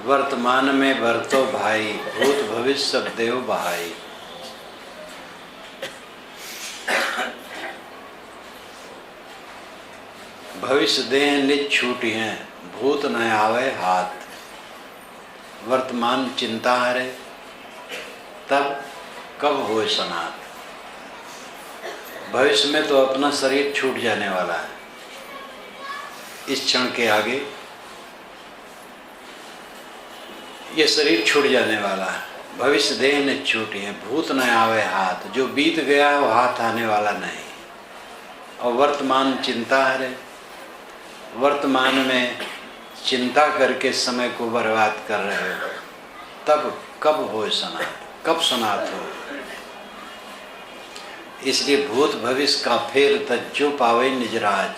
वर्तमान में भरतो भाई, भूत भविष्य सब देव बहाई। भविष्य देह निज छूटी हैं, भूत न आवे हाथ। वर्तमान चिंता हरे, तब कब होए सनात। भविष्य में तो अपना शरीर छूट जाने वाला है, इस क्षण के आगे ये शरीर छूट जाने वाला है। भविष्य देह न छूटी है, भूत न आवे हाथ। जो बीत गया है वो हाथ आने वाला नहीं। और वर्तमान चिंता हरे, वर्तमान में चिंता करके समय को बर्बाद कर रहे हो, तब कब हो सनात, कब सनात हो। इसलिए भूत भविष्य का फेर तज्जो पावे निजराज।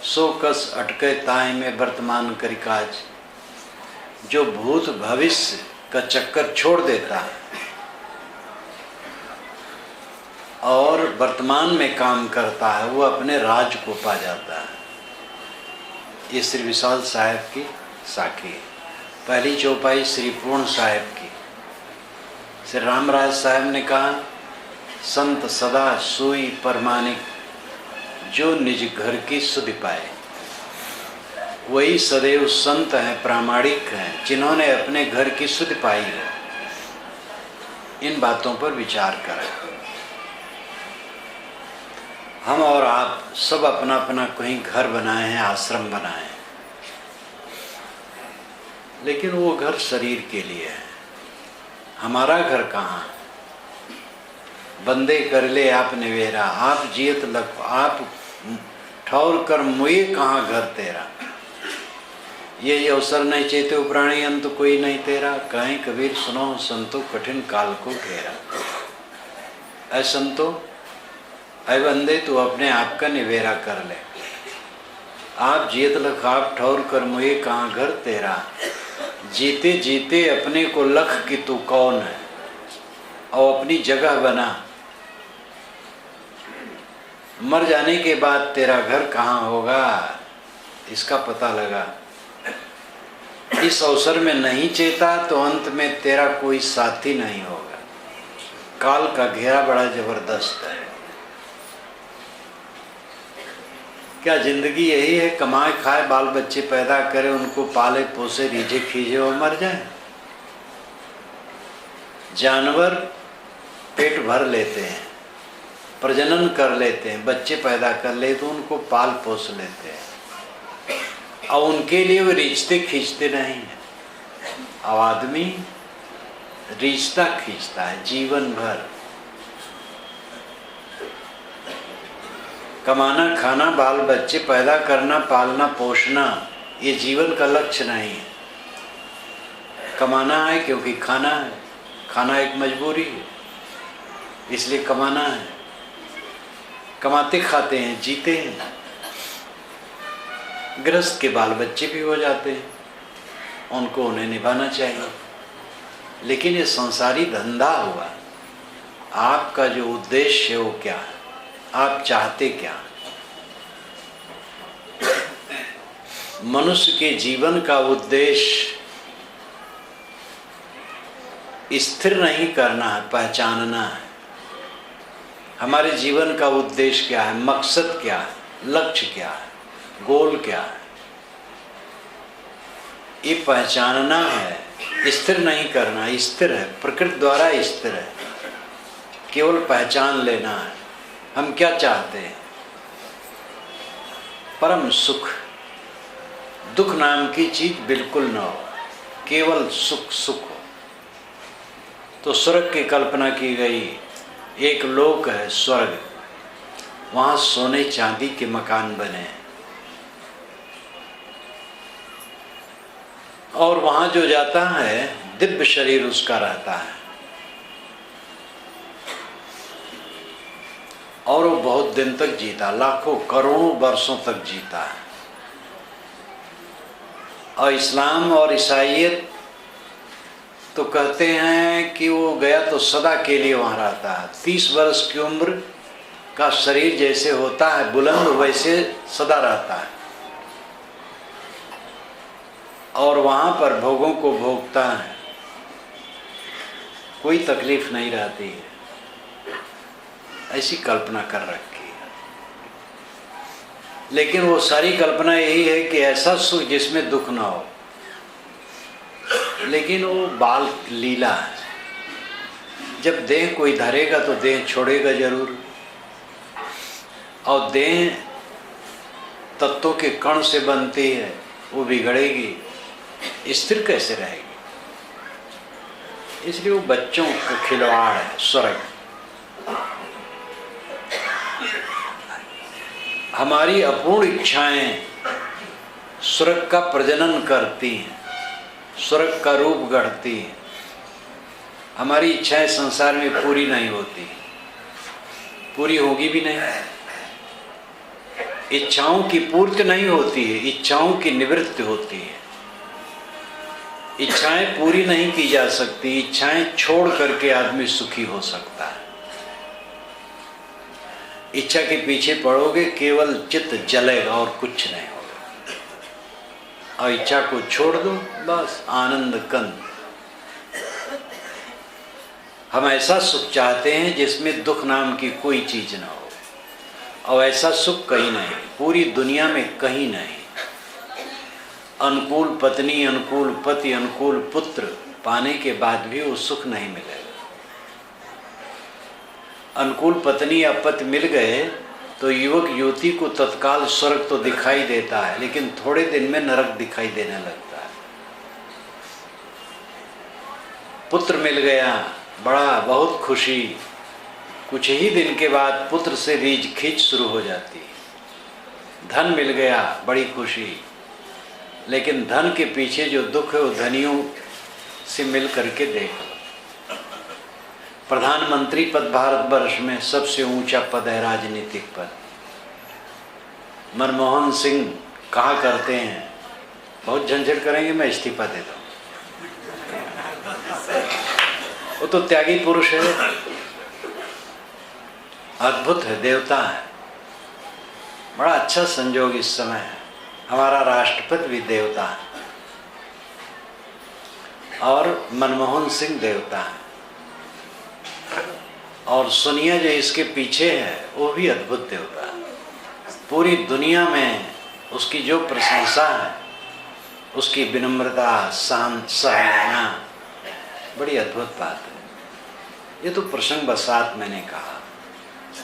सो कस अटके ताए में वर्तमान करिकाज। जो भूत भविष्य का चक्कर छोड़ देता है और वर्तमान में काम करता है, वो अपने राज को पा जाता है। ये श्री विशाल साहेब की साखी है। पहली चौपाई श्री पूर्ण साहेब की। श्री रामराज साहेब ने कहा, संत सदा सोई परमानिक, जो निज घर की सुधि पाए। वही सदैव संत हैं, प्रामाणिक हैं, जिन्होंने अपने घर की सुधि पाई है। इन बातों पर विचार करें। हम और आप सब अपना अपना कहीं घर बनाए हैं, आश्रम बनाए हैं, लेकिन वो घर शरीर के लिए है। हमारा घर कहाँ? बंदे कर ले आप निवेरा, आप जियत लख आप ठौर कर मुए कहाँ घर तेरा। ये अवसर नहीं चेते प्राणी, अंत कोई नहीं तेरा। कहीं कबीर सुनो संतो, कठिन काल को घेरा। ऐ संतो, ऐ बंदे, तू अपने आप का निवेरा कर ले। आप जियत लख आप ठौर कर मुए कहाँ घर तेरा। जीते जीते अपने को लख कि तू कौन है, और अपनी जगह बना। मर जाने के बाद तेरा घर कहाँ होगा, इसका पता लगा। इस अवसर में नहीं चेता तो अंत में तेरा कोई साथी नहीं होगा। काल का घेरा बड़ा जबरदस्त है। क्या जिंदगी यही है, कमाए खाए, बाल बच्चे पैदा करे, उनको पाले पोसे, रीझे खींचे और मर जाए? जानवर पेट भर लेते हैं, प्रजनन कर लेते हैं, बच्चे पैदा कर ले तो उनको पाल पोस लेते हैं, और उनके लिए वो रिश्ते खींचते नहीं हैं। अब आदमी रिश्ता खींचता है जीवन भर। कमाना, खाना, बाल बच्चे पैदा करना, पालना, पोषना, ये जीवन का लक्ष्य नहीं है। कमाना है क्योंकि खाना है, खाना एक मजबूरी है, इसलिए कमाना है। कमाते खाते हैं, जीते हैं। गृहस्थ के बाल बच्चे भी हो जाते हैं, उनको उन्हें निभाना चाहिए। लेकिन ये संसारी धंधा हुआ। आपका जो उद्देश्य है वो क्या है, आप चाहते क्या? मनुष्य के जीवन का उद्देश्य स्थिर नहीं करना है, पहचानना है। हमारे जीवन का उद्देश्य क्या है, मकसद क्या है, लक्ष्य क्या है, गोल क्या है, ये पहचानना है। स्थिर नहीं करना, स्थिर है, प्रकृति द्वारा स्थिर है। केवल पहचान लेना है हम क्या चाहते हैं। परम सुख, दुख नाम की चीज बिल्कुल न हो, केवल सुख सुख हो। तो स्वर्ग की कल्पना की गई। एक लोक है स्वर्ग, वहाँ सोने चांदी के मकान बने हैं, और वहाँ जो जाता है दिव्य शरीर उसका रहता है, और वो बहुत दिन तक जीता, लाखों करोड़ों वर्षों तक जीता है। और इस्लाम और ईसाईयत तो कहते हैं कि वो गया तो सदा के लिए वहाँ रहता है। 30 वर्ष की उम्र का शरीर जैसे होता है बुलंद, वैसे सदा रहता है। और वहाँ पर भोगों को भोगता है, कोई तकलीफ नहीं रहती है, ऐसी कल्पना कर रखी है। लेकिन वो सारी कल्पना यही है कि ऐसा सुख जिसमें दुख ना हो, लेकिन वो बाल लीला है। जब देह कोई धरेगा तो देह छोड़ेगा जरूर, और देह तत्वों के कण से बनती है, वो बिगड़ेगी, स्थिर कैसे रहेगी। इसलिए वो बच्चों का खिलवाड़ है स्वर्ग। हमारी अपूर्ण इच्छाएं स्वर्ग का प्रजनन करती हैं, स्वर्ग का रूप गढ़ती हैं। हमारी इच्छाएं संसार में पूरी नहीं होती, पूरी होगी भी नहीं। इच्छाओं की पूर्ति नहीं होती है, इच्छाओं की निवृत्ति होती है। इच्छाएं पूरी नहीं की जा सकती, इच्छाएं छोड़ करके आदमी सुखी हो सकता है। इच्छा के पीछे पड़ोगे केवल चित्त जलेगा और कुछ नहीं होगा, और इच्छा को छोड़ दो बस आनंद कंद। हम ऐसा सुख चाहते हैं जिसमें दुख नाम की कोई चीज ना हो, और ऐसा सुख कहीं नहीं, पूरी दुनिया में कहीं नहीं। अनुकूल पत्नी, अनुकूल पति, अनुकूल पुत्र पाने के बाद भी वो सुख नहीं मिलेगा। अनुकूल पत्नी या पति मिल गए तो युवक युवती को तत्काल स्वर्ग तो दिखाई देता है, लेकिन थोड़े दिन में नरक दिखाई देने लगता है। पुत्र मिल गया, बड़ा बहुत खुशी, कुछ ही दिन के बाद पुत्र से रीझ खींच शुरू हो जाती है। धन मिल गया, बड़ी खुशी, लेकिन धन के पीछे जो दुख है वो धनियों से मिल करके देख लो। प्रधानमंत्री पद भारतवर्ष में सबसे ऊंचा पद है, राजनीतिक पद। मनमोहन सिंह कहा करते हैं, बहुत झंझट करेंगे मैं इस्तीफा दे दूं। वो तो त्यागी पुरुष है, अद्भुत है, देवता है। बड़ा अच्छा संजोग इस समय है, हमारा राष्ट्रपति भी देवता है और मनमोहन सिंह देवता है, और सोनिया जो इसके पीछे है वो भी अद्भुत देवता है। पूरी दुनिया में उसकी जो प्रशंसा है, उसकी विनम्रता, शांत सहना, बड़ी अद्भुत बात है। ये तो प्रसंग बसात मैंने कहा।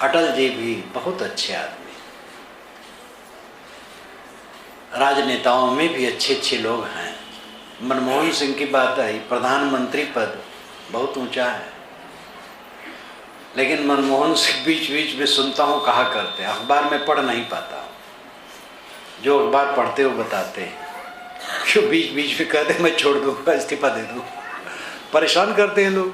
अटल जी भी बहुत अच्छे आदमी, राजनेताओं में भी अच्छे अच्छे लोग हैं। मनमोहन सिंह की बात आई, प्रधानमंत्री पद बहुत ऊंचा है, लेकिन मनमोहन सिंह बीच बीच में सुनता हूँ कहा करते हैं, अखबार में पढ़ नहीं पाता हूँ, जो अखबार पढ़ते हो बताते हैं, क्यों बीच बीच में कहते मैं छोड़ दूंगा, इस्तीफा दे दूँ। परेशान करते हैं लोग।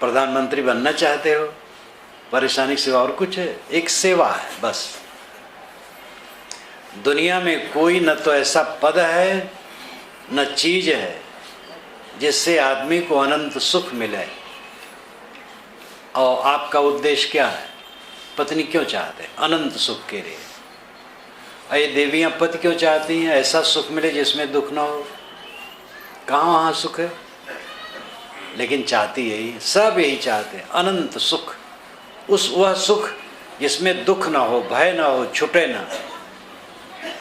प्रधानमंत्री बनना चाहते हो, परेशानी से और कुछ है, एक सेवा है बस। दुनिया में कोई न तो ऐसा पद है न चीज है जिससे आदमी को अनंत सुख मिले। और आपका उद्देश्य क्या है? पत्नी क्यों चाहते हैं? अनंत सुख के लिए। ये देवियां पति क्यों चाहती हैं? ऐसा सुख मिले जिसमें दुख ना हो। कहाँ वहाँ सुख है? लेकिन चाहती यही, सब यही चाहते हैं, अनंत सुख। वह सुख जिसमें दुख ना हो, भय ना हो, छुटे ना।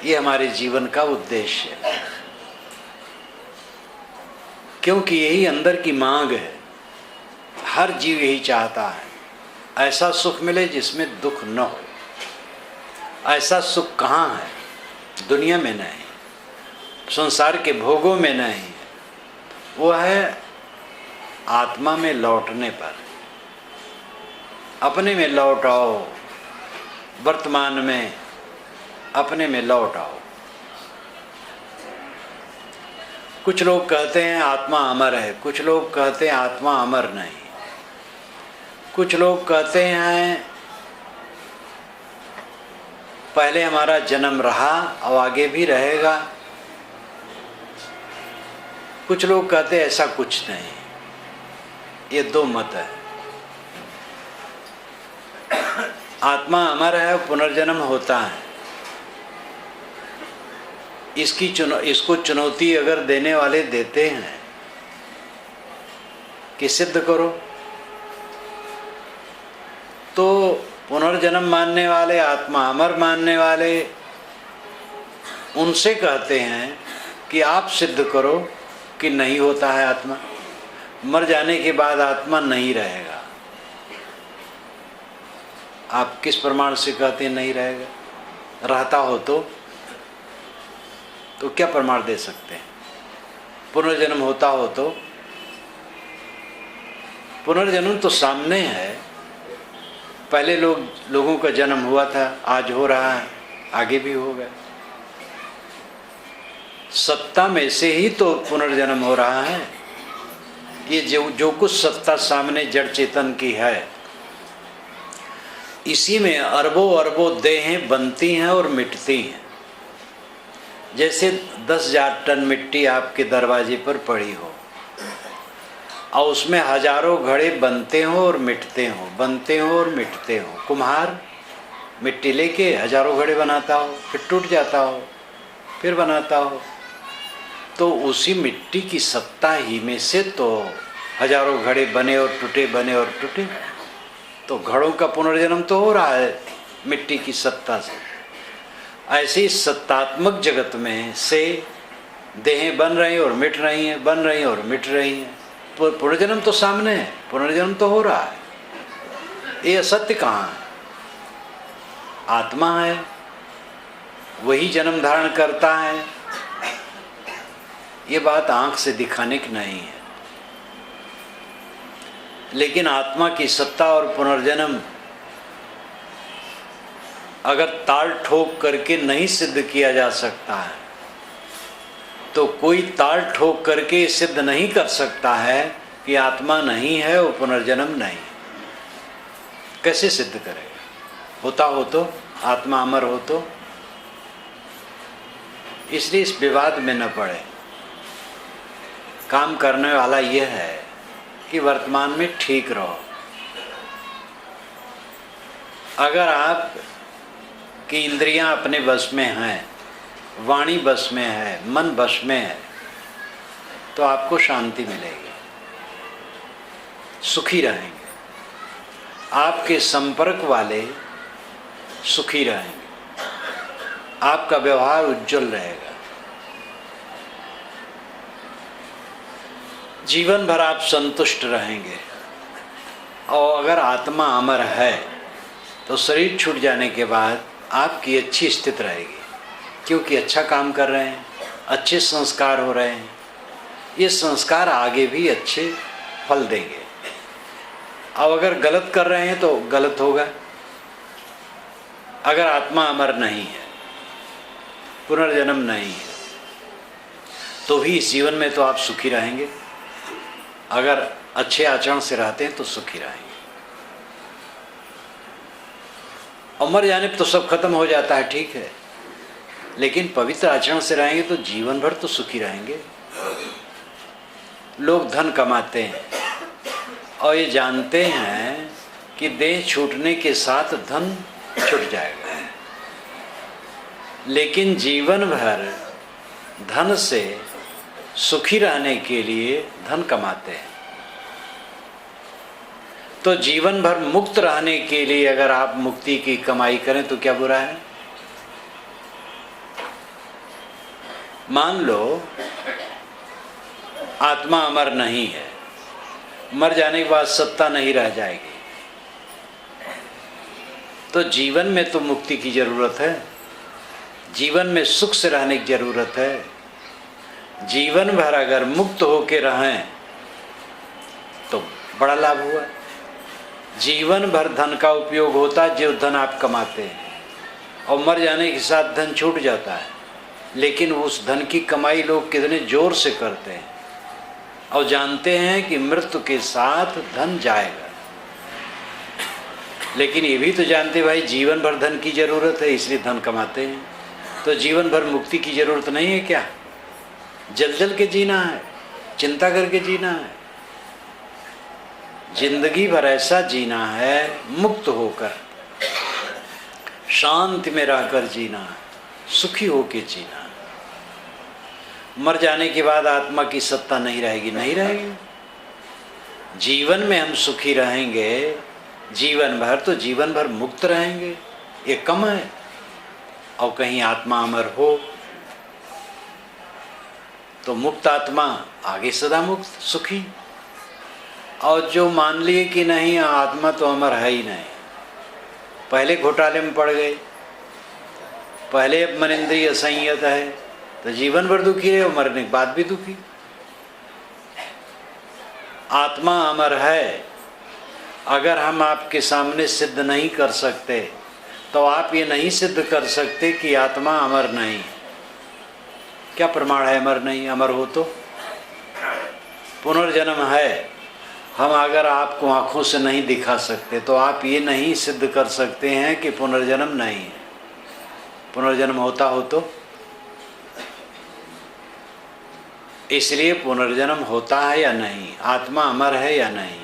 ये हमारे जीवन का उद्देश्य है, क्योंकि यही अंदर की मांग है। हर जीव यही चाहता है, ऐसा सुख मिले जिसमें दुख न हो। ऐसा सुख कहाँ है? दुनिया में नहीं, संसार के भोगों में नहीं, वो है आत्मा में लौटने पर। अपने में लौट आओ, वर्तमान में अपने में लौट आओ। कुछ लोग कहते हैं आत्मा अमर है, कुछ लोग कहते हैं आत्मा अमर नहीं, कुछ लोग कहते हैं पहले हमारा जन्म रहा और आगे भी रहेगा, कुछ लोग कहते हैं ऐसा कुछ नहीं। ये दो मत है। आत्मा अमर है, पुनर्जन्म होता है, इसको चुनौती अगर देने वाले देते हैं कि सिद्ध करो, तो पुनर्जन्म मानने वाले, आत्मा अमर मानने वाले उनसे कहते हैं कि आप सिद्ध करो कि नहीं होता है आत्मा, मर जाने के बाद आत्मा नहीं रहेगा। आप किस प्रमाण से कहते हैं नहीं रहेगा? रहता हो तो क्या प्रमाण दे सकते हैं? पुनर्जन्म होता हो तो? पुनर्जन्म तो सामने है। पहले लोगों का जन्म हुआ था, आज हो रहा है, आगे भी होगा। सत्ता में से ही तो पुनर्जन्म हो रहा है। ये जो कुछ सत्ता सामने जड़ चेतन की है, इसी में अरबों अरबों देहें बनती हैं और मिटती हैं। जैसे 10,000 टन मिट्टी आपके दरवाजे पर पड़ी हो और उसमें हजारों घड़े बनते हो और मिटते हो, बनते हो और मिटते हो। कुम्हार मिट्टी लेके हजारों घड़े बनाता हो, फिर टूट जाता हो, फिर बनाता हो। तो उसी मिट्टी की सत्ता ही में से तो हजारों घड़े बने और टूटे, बने और टूटे। तो घड़ों का पुनर्जन्म तो हो रहा है मिट्टी की सत्ता से। ऐसे ही सत्तात्मक जगत में से देहें बन रही और मिट रही हैं, बन रही और मिट रही हैं। पुनर्जन्म तो सामने है, पुनर्जन्म तो हो रहा है। ये असत्य कहाँ है? आत्मा है, वही जन्म धारण करता है। ये बात आंख से दिखाने की नहीं है। लेकिन आत्मा की सत्ता और पुनर्जन्म अगर ताल ठोक करके नहीं सिद्ध किया जा सकता है, तो कोई ताल ठोक करके सिद्ध नहीं कर सकता है कि आत्मा नहीं है और पुनर्जन्म नहीं। कैसे सिद्ध करेगा? होता हो तो, आत्मा अमर हो तो। इसलिए इस विवाद में न पड़े। काम करने वाला यह है कि वर्तमान में ठीक रहो। अगर आप की इंद्रियां अपने बस में हैं, वाणी बस में है, मन बस में है, तो आपको शांति मिलेगी, सुखी रहेंगे। आपके संपर्क वाले सुखी रहेंगे, आपका व्यवहार उज्जवल रहेगा। जीवन भर आप संतुष्ट रहेंगे। और अगर आत्मा अमर है तो शरीर छूट जाने के बाद आपकी अच्छी स्थिति रहेगी, क्योंकि अच्छा काम कर रहे हैं, अच्छे संस्कार हो रहे हैं। ये संस्कार आगे भी अच्छे फल देंगे। अब अगर गलत कर रहे हैं तो गलत होगा। अगर आत्मा अमर नहीं है, पुनर्जन्म नहीं है, तो भी इस जीवन में तो आप सुखी रहेंगे। अगर अच्छे आचरण से रहते हैं तो सुखी रहेंगे। और मर जाने पर तो सब खत्म हो जाता है, ठीक है, लेकिन पवित्र आचरण से रहेंगे तो जीवन भर तो सुखी रहेंगे। लोग धन कमाते हैं और ये जानते हैं कि देह छूटने के साथ धन छूट जाएगा, लेकिन जीवन भर धन से सुखी रहने के लिए धन कमाते हैं। तो जीवन भर मुक्त रहने के लिए अगर आप मुक्ति की कमाई करें तो क्या बुरा है? मान लो आत्मा अमर नहीं है, मर जाने के बाद सत्ता नहीं रह जाएगी, तो जीवन में तो मुक्ति की जरूरत है, जीवन में सुख से रहने की जरूरत है। जीवन भर अगर मुक्त होके रहें तो बड़ा लाभ हुआ। जीवन भर धन का उपयोग होता है, जो धन आप कमाते हैं, और मर जाने के साथ धन छूट जाता है, लेकिन उस धन की कमाई लोग कितने जोर से करते हैं और जानते हैं कि मृत्यु के साथ धन जाएगा। लेकिन ये भी तो जानते भाई जीवन भर धन की जरूरत है, इसलिए धन कमाते हैं। तो जीवन भर मुक्ति की जरूरत नहीं है क्या? जल जल के जीना है, चिंता करके जीना है, जिंदगी भर ऐसा जीना है, मुक्त होकर शांति में रहकर जीना है, सुखी होकर जीना है। मर जाने के बाद आत्मा की सत्ता नहीं रहेगी, नहीं रहेगी। जीवन में हम सुखी रहेंगे जीवन भर, तो जीवन भर मुक्त रहेंगे, ये कम है। और कहीं आत्मा अमर हो तो मुक्त आत्मा आगे सदा मुक्त सुखी। और जो मान लिए कि नहीं आत्मा तो अमर है ही नहीं, पहले घोटाले में पड़ गए, पहले मन इंद्रिय असंयत है, तो जीवन भर दुखी है और मरने के बाद भी दुखी। आत्मा अमर है, अगर हम आपके सामने सिद्ध नहीं कर सकते तो आप ये नहीं सिद्ध कर सकते कि आत्मा अमर नहीं। क्या प्रमाण है अमर नहीं? अमर हो तो पुनर्जन्म है, हम अगर आपको आंखों से नहीं दिखा सकते तो आप ये नहीं सिद्ध कर सकते हैं कि पुनर्जन्म नहीं है। पुनर्जन्म होता हो तो, इसलिए पुनर्जन्म होता है या नहीं, आत्मा अमर है या नहीं,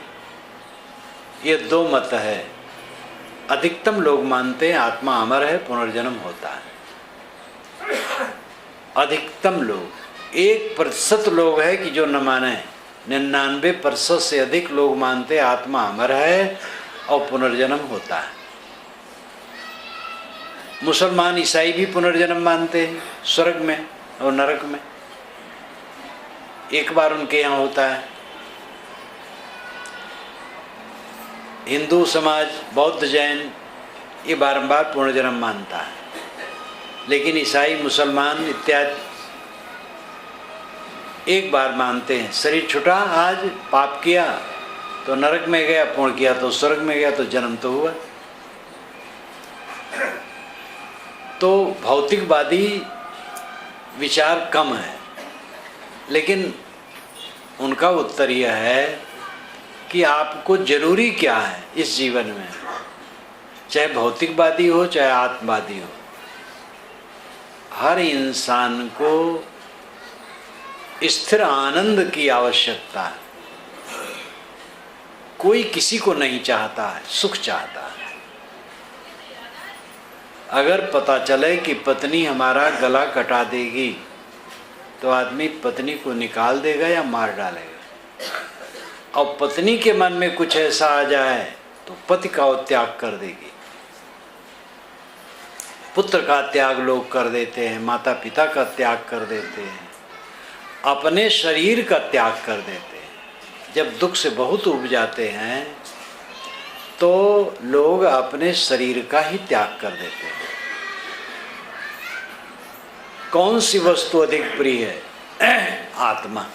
ये दो मत है। अधिकतम लोग मानते हैं आत्मा अमर है, पुनर्जन्म होता है। अधिकतम लोग, 1% लोग है कि जो न माने, 99% से अधिक लोग मानते हैं आत्मा अमर है और पुनर्जन्म होता है। मुसलमान ईसाई भी पुनर्जन्म मानते हैं, स्वर्ग में और नरक में एक बार उनके यहाँ होता है। हिंदू समाज, बौद्ध, जैन ये बारंबार पुनर्जन्म मानता है, लेकिन ईसाई, मुसलमान इत्यादि एक बार मानते हैं। शरीर छूटा, आज पाप किया तो नरक में गया, पुण्य किया तो स्वर्ग में गया, तो जन्म तो हुआ। तो भौतिकवादी विचार कम है, लेकिन उनका उत्तर यह है कि आपको जरूरी क्या है इस जीवन में, चाहे भौतिकवादी हो चाहे आत्मवादी हो, हर इंसान को स्थिर आनंद की आवश्यकता है। कोई किसी को नहीं चाहता है, सुख चाहता है। अगर पता चले कि पत्नी हमारा गला कटा देगी तो आदमी पत्नी को निकाल देगा या मार डालेगा। और पत्नी के मन में कुछ ऐसा आ जाए तो पति का त्याग कर देगी। पुत्र का त्याग लोग कर देते हैं, माता पिता का त्याग कर देते हैं, अपने शरीर का त्याग कर देते हैं। जब दुख से बहुत उब जाते हैं तो लोग अपने शरीर का ही त्याग कर देते हैं। कौन सी वस्तु अधिक प्रिय है? आत्मा।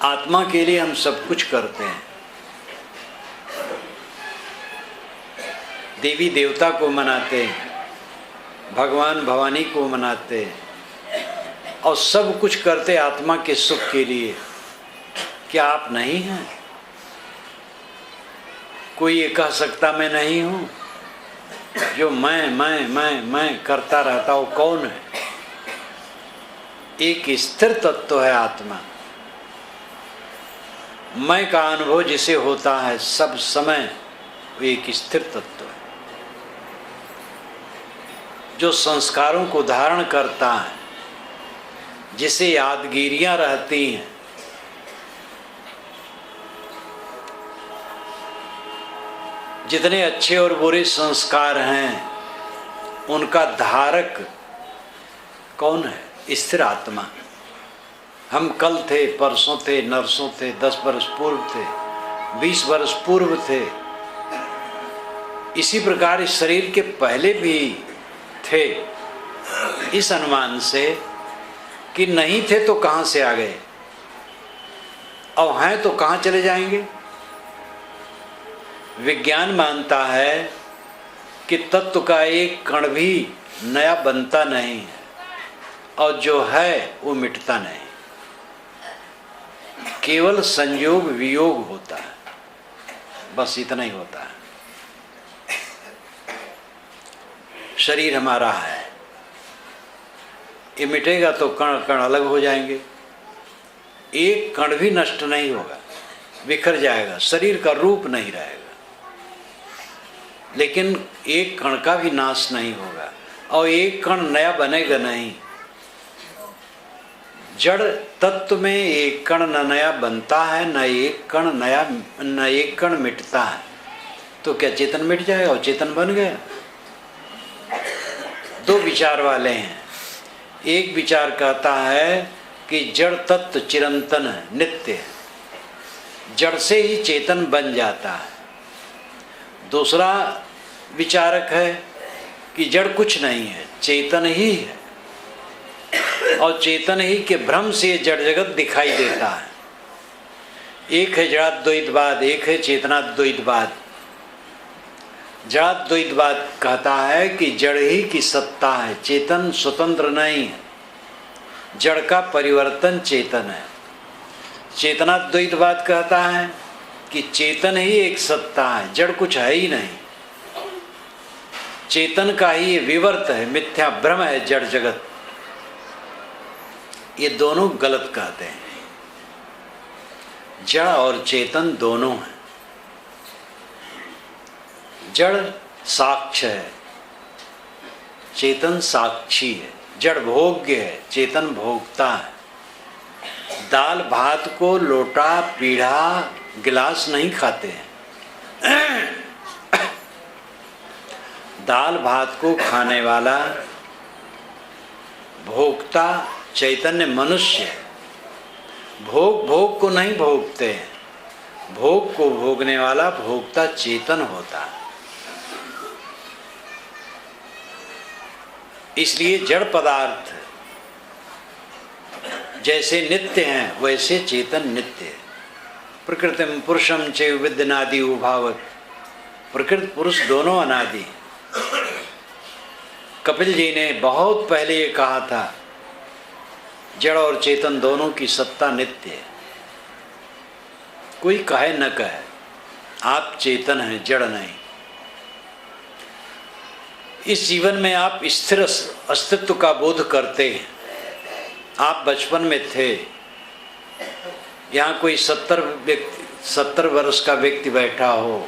आत्मा के लिए हम सब कुछ करते हैं। देवी देवता को मनाते हैं, भगवान भवानी को मनाते हैं, और सब कुछ करते आत्मा के सुख के लिए। क्या आप नहीं हैं? कोई ये कह सकता मैं नहीं हूं? जो मैं करता रहता हूं, कौन है? एक स्थिर तत्व है आत्मा। मैं का अनुभव जिसे होता है सब समय, वो एक स्थिर तत्व है जो संस्कारों को धारण करता है, जिसे यादगिरियां रहती हैं। जितने अच्छे और बुरे संस्कार हैं उनका धारक कौन है? स्थिर आत्मा। हम कल थे, परसों थे, नरसों थे, 10 वर्ष पूर्व थे, 20 वर्ष पूर्व थे। इसी प्रकार इस शरीर के पहले भी थे, इस अनुमान से कि नहीं थे तो कहाँ से आ गए, और हैं तो कहाँ चले जाएंगे। विज्ञान मानता है कि तत्व का एक कण भी नया बनता नहीं है, और जो है वो मिटता नहीं, केवल संयोग वियोग होता है, बस इतना ही होता है। शरीर हमारा है, ये मिटेगा तो कण कण अलग हो जाएंगे, एक कण भी नष्ट नहीं होगा, बिखर जाएगा, शरीर का रूप नहीं रहेगा, लेकिन एक कण का भी नाश नहीं होगा, और एक कण नया बनेगा नहीं। जड़ तत्व में एक कण न नया बनता है, न एक कण मिटता है। तो क्या चेतन मिट जाएगा और चेतन बन गया? दो विचार वाले हैं। एक विचार कहता है कि जड़ तत्व चिरंतन है, नित्य है, जड़ से ही चेतन बन जाता है। दूसरा विचारक है कि जड़ कुछ नहीं है, चेतन ही है, और चेतन ही के भ्रम से जड़ जगत दिखाई देता है। एक है जड़ाद्वैतवाद, एक है चेतनाद्वैतवाद। जड़ाद्वैतवाद कहता है कि जड़ ही की सत्ता है, चेतन स्वतंत्र नहीं है, जड़ का परिवर्तन चेतन है। चेतनाद्वैतवाद कहता है कि चेतन ही एक सत्ता है, जड़ कुछ है ही नहीं, चेतन का ही विवर्त है, मिथ्या भ्रम है जड़ जगत। ये दोनों गलत कहते हैं। जड़ और चेतन दोनों हैं। जड़ साक्ष्य है, चेतन साक्षी है। जड़ भोग्य है, चेतन भोगता है। दाल भात को लोटा पीढ़ा गिलास नहीं खाते हैं। दाल भात को खाने वाला भोक्ता चैतन्य मनुष्य है। भोग को नहीं भोगते हैं, भोग को भोगने वाला भोक्ता चेतन होता है। इसलिए जड़ पदार्थ जैसे नित्य हैं वैसे चेतन नित्य है। प्रकृतिम पुरुषम चैव विद्यनादि उभावत, प्रकृति पुरुष दोनों अनादि। कपिल जी ने बहुत पहले ये कहा था, जड़ और चेतन दोनों की सत्ता नित्य है। कोई कहे न कहे, आप चेतन हैं, जड़ नहीं। इस जीवन में आप स्थिर अस्तित्व का बोध करते हैं। आप बचपन में थे, यहाँ कोई 70 वर्ष का व्यक्ति बैठा हो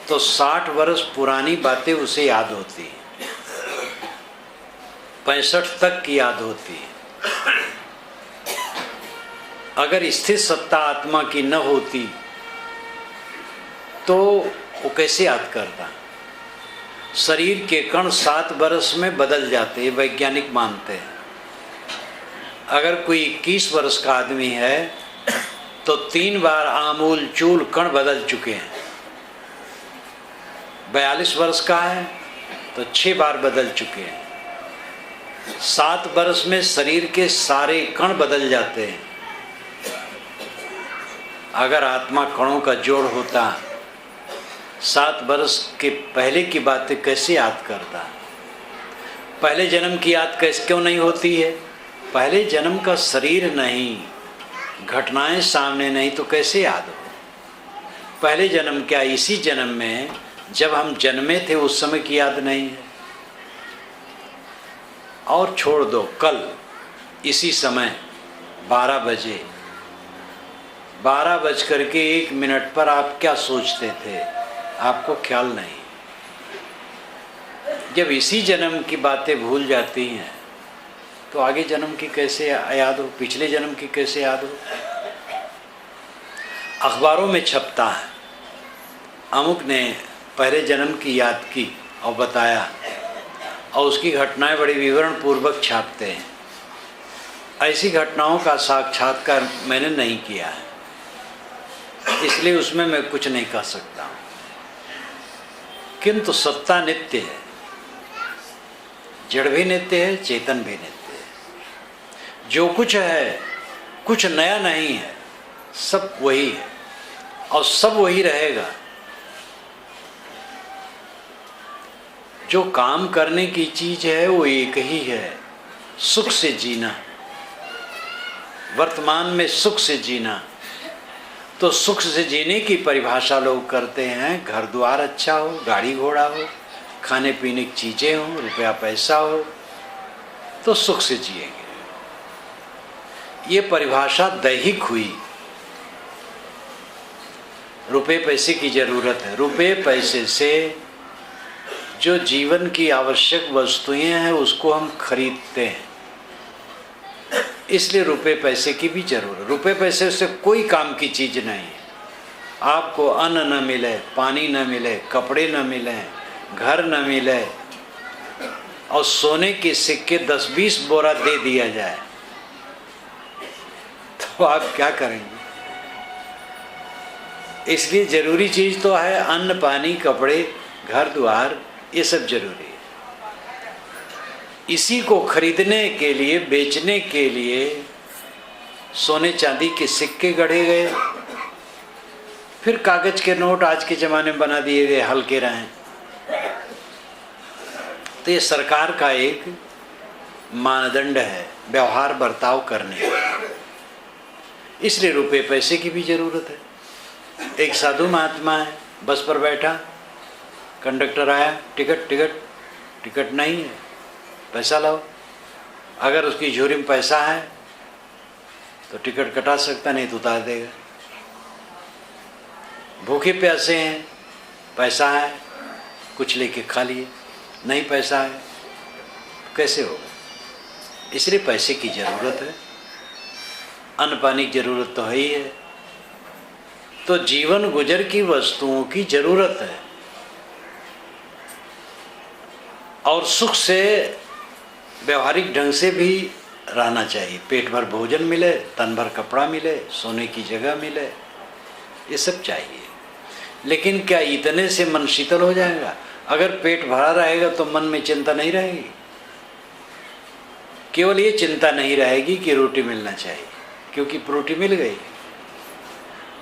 तो 60 वर्ष पुरानी बातें उसे याद होती हैं, 65 तक की याद होती है। अगर स्थिर सत्ता आत्मा की न होती तो वो कैसे याद करता? शरीर के कण 7 वर्ष में बदल जाते हैं, वैज्ञानिक मानते हैं। अगर कोई 21 वर्ष का आदमी है तो 3 बार आमूल चूल कण बदल चुके हैं। 42 वर्ष का है तो 6 बार बदल चुके हैं। 7 वर्ष में शरीर के सारे कण बदल जाते हैं। अगर आत्मा कणों का जोड़ होता, 7 वर्ष के पहले की बातें कैसे याद करता? पहले जन्म की याद कैसे क्यों नहीं होती है? पहले जन्म का शरीर नहीं, घटनाएं सामने नहीं तो कैसे याद हो? पहले जन्म क्या, इसी जन्म में जब हम जन्मे थे उस समय की याद नहीं है? और छोड़ दो, कल इसी समय 12 बजे 12:01 पर आप क्या सोचते थे? आपको ख्याल नहीं। जब इसी जन्म की बातें भूल जाती हैं तो आगे जन्म की कैसे याद हो, पिछले जन्म की कैसे याद हो? अखबारों में छपता है, अमुक ने पहले जन्म की याद की और बताया, और उसकी घटनाएं बड़ी विवरण पूर्वक छापते हैं। ऐसी घटनाओं का साक्षात्कार मैंने नहीं किया है, इसलिए उसमें मैं कुछ नहीं कह सकता हूँ। किंतु सत्ता नित्य है, जड़ भी नित्य है, चेतन भी नित्य है। जो कुछ है कुछ नया नहीं है, सब वही है और सब वही रहेगा। जो काम करने की चीज है वो एक ही है, सुख से जीना, वर्तमान में सुख से जीना। तो सुख से जीने की परिभाषा लोग करते हैं, घर द्वार अच्छा हो, गाड़ी घोड़ा हो, खाने पीने की चीज़ें हो, रुपया पैसा हो, तो सुख से जिएंगे। ये परिभाषा दैहिक हुई। रुपए पैसे की ज़रूरत है, रुपए पैसे से जो जीवन की आवश्यक वस्तुएं हैं उसको हम खरीदते हैं। इसलिए रुपए पैसे की भी जरूरत। रुपए पैसे से कोई काम की चीज नहीं है। आपको अन्न न मिले, पानी न मिले, कपड़े न मिले, घर न मिले और सोने के सिक्के 10-20 बोरा दे दिया जाए तो आप क्या करेंगे? इसलिए जरूरी चीज तो है अन्न, पानी, कपड़े, घर द्वार, ये सब जरूरी है। इसी को खरीदने के लिए, बेचने के लिए सोने चांदी के सिक्के गढ़े गए, फिर कागज के नोट आज के ज़माने में बना दिए गए, हल्के रहें। तो ये सरकार का एक मानदंड है व्यवहार बर्ताव करने का। इसलिए रुपए पैसे की भी जरूरत है। एक साधु महात्मा है, बस पर बैठा, कंडक्टर आया, टिकट नहीं है, पैसा लाओ। अगर उसकी झोली में पैसा है तो टिकट कटा सकता, नहीं तो उतार देगा। भूखे प्यासे हैं, पैसा है, कुछ लेके खा लिए, नहीं पैसा है, कैसे होगा? इसलिए पैसे की जरूरत है, अन्न पानी की जरूरत तो है ही है। तो जीवन गुजर की वस्तुओं की जरूरत है और सुख से व्यवहारिक ढंग से भी रहना चाहिए। पेट भर भोजन मिले, तन भर कपड़ा मिले, सोने की जगह मिले, ये सब चाहिए। लेकिन क्या इतने से मन शीतल हो जाएगा? अगर पेट भरा रहेगा तो मन में चिंता नहीं रहेगी। केवल ये चिंता नहीं रहेगी कि रोटी मिलना चाहिए, क्योंकि रोटी मिल गई।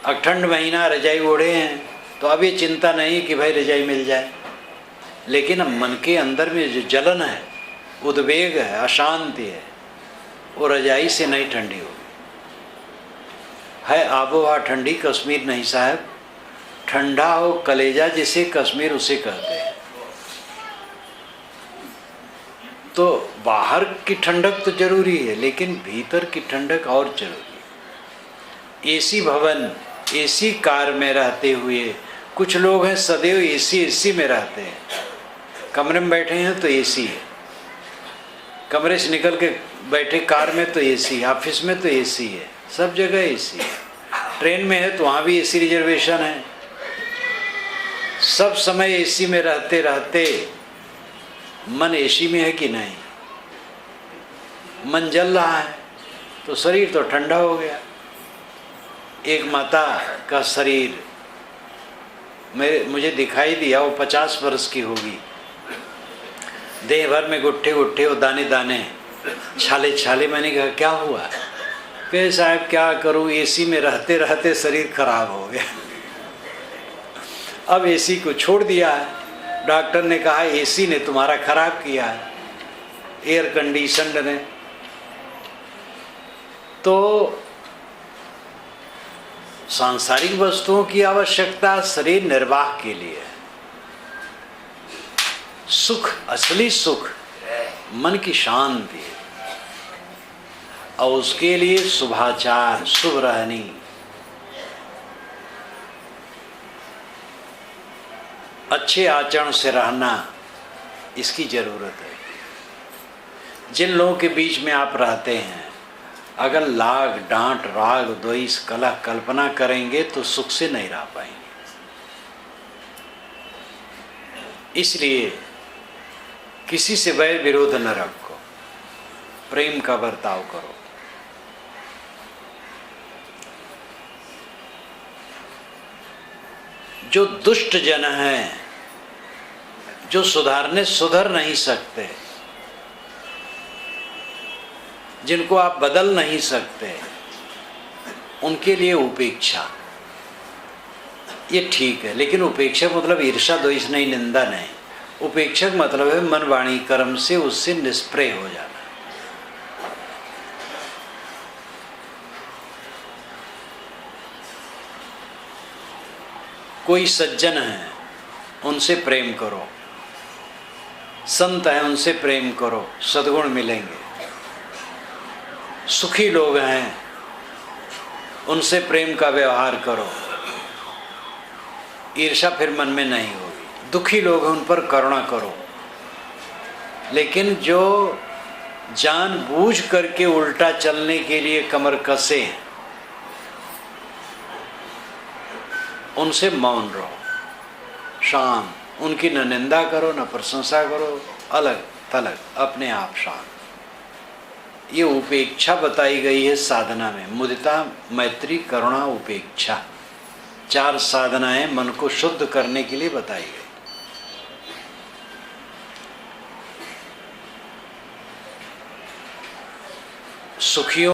अब ठंड महीना, रजाई ओढ़े हैं, तो अब ये चिंता नहीं कि भाई रजाई मिल जाए। लेकिन अब मन के अंदर में जो जलन है, उद्वेग है, अशांति है, वो रजाई से नहीं ठंडी होगी। है आबोहवा ठंडी, कश्मीर नहीं साहब। ठंडा हो कलेजा जिसे, कश्मीर उसे कहते हैं। तो बाहर की ठंडक तो जरूरी है, लेकिन भीतर की ठंडक और जरूरी है। एसी भवन, एसी कार में रहते हुए कुछ लोग हैं सदैव एसी में रहते हैं। कमरे में बैठे हैं तो एसी है, कमरे से निकल के बैठे कार में तो एसी, ऑफिस में तो एसी है, सब जगह एसी है। ट्रेन में है तो वहाँ भी एसी रिजर्वेशन है। सब समय एसी में रहते रहते मन एसी में है कि नहीं? मन जल रहा है तो शरीर तो ठंडा हो गया। एक माता का शरीर मुझे दिखाई दिया, वो 50 वर्ष की होगी, देह भर में गुट्ठे गुट्ठे और दाने दाने, छाले छाले। मैंने कहा क्या हुआ? कहे साहब क्या करूं, एसी में रहते रहते शरीर खराब हो गया। अब एसी को छोड़ दिया है। डॉक्टर ने कहा एसी ने तुम्हारा खराब किया है, एयर कंडीशनर ने। तो सांसारिक वस्तुओं की आवश्यकता शरीर निर्वाह के लिए है। सुख, असली सुख मन की शांति है, और उसके लिए शुभाचार, शुभ रहनी, अच्छे आचरण से रहना, इसकी जरूरत है। जिन लोगों के बीच में आप रहते हैं, अगर लाग डांट राग द्वेष कलह कल्पना करेंगे तो सुख से नहीं रह पाएंगे। इसलिए किसी से वैर विरोध न रखो, प्रेम का बर्ताव करो। जो दुष्ट जन हैं, जो सुधर नहीं सकते, जिनको आप बदल नहीं सकते, उनके लिए उपेक्षा ये ठीक है। लेकिन उपेक्षा मतलब ईर्ष्या द्वेष नहीं, निंदा नहीं। उपेक्षक मतलब है मन वाणी कर्म से उससे निष्प्रय हो जाना। कोई सज्जन है उनसे प्रेम करो, संत है उनसे प्रेम करो, सद्गुण मिलेंगे। सुखी लोग हैं उनसे प्रेम का व्यवहार करो, ईर्ष्या फिर मन में नहीं होगी। दुखी लोग हैं उन पर करुणा करो। लेकिन जो जानबूझ करके उल्टा चलने के लिए कमर कसे हैं, उनसे मौन रहो, शांत, उनकी न निंदा करो न प्रशंसा करो, अलग थलग अपने आप शांत। ये उपेक्षा बताई गई है साधना में, मुदिता, मैत्री, करुणा, उपेक्षा, 4 साधनाएं मन को शुद्ध करने के लिए बताई गई। सुखियों